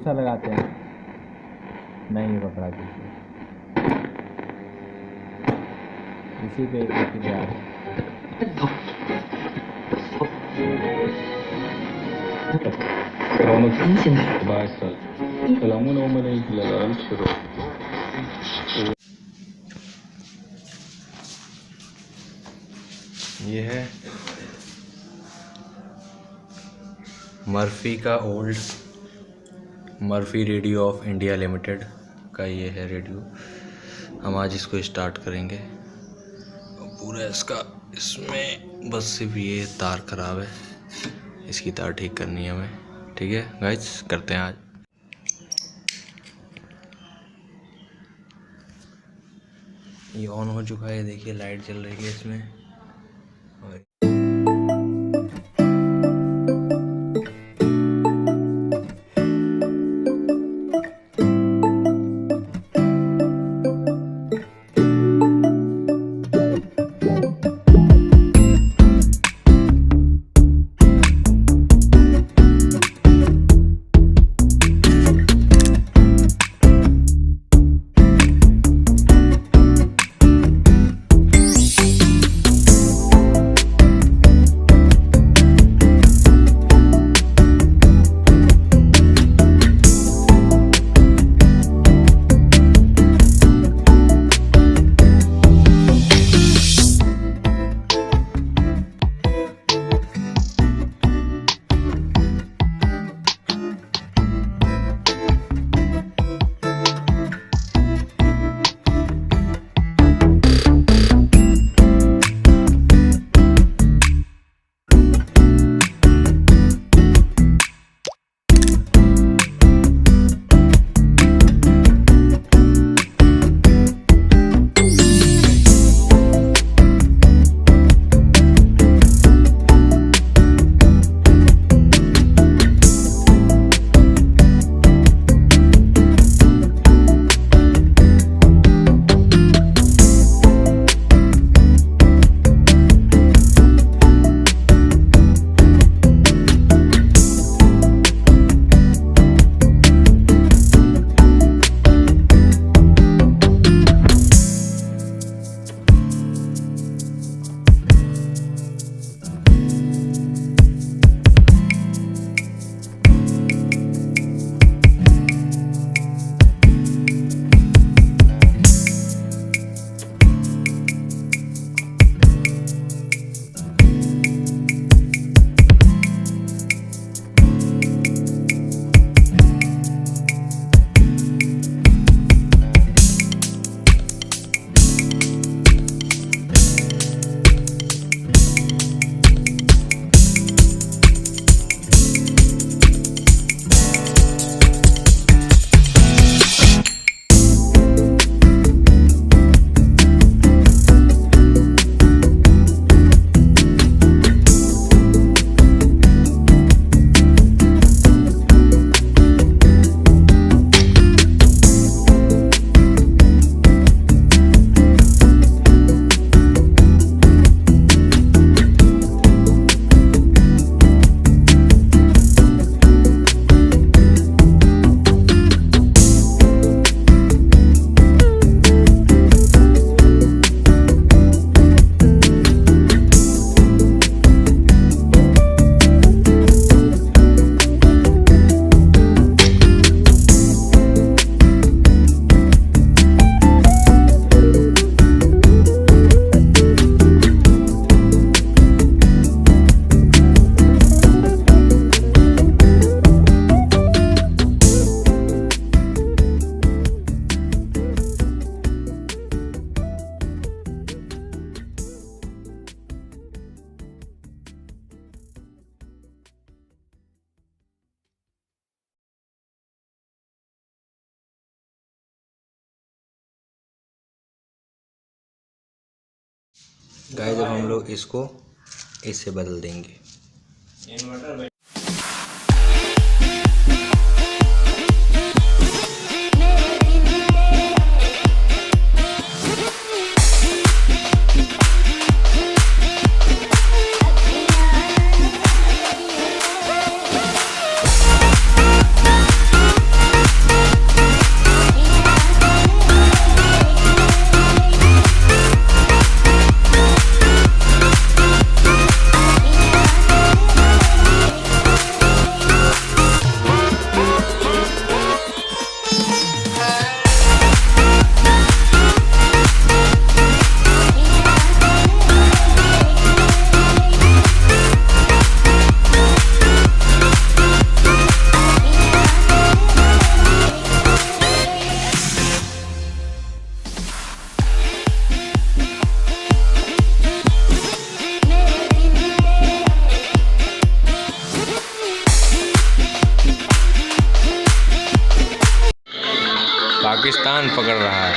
दूसरा लगाते हैं। नहीं पकड़ा किसी, इसी पे एक जा ये है मर्फी का old Murphy radio of India limited का ये है रेडियो। हम आज इसको स्टार्ट करेंगे। पूरा इसमें बस सिर्फ ये तार ख़राब है, इसकी तार ठीक करनी है हमें। ठीक है गाइस, करते हैं आज। ये ऑन हो चुका है, देखिए लाइट जल रही है इसमें। और गाइस अब हम लोग इसको इससे बदल देंगे। पाकिस्तान पकड़ रहा है।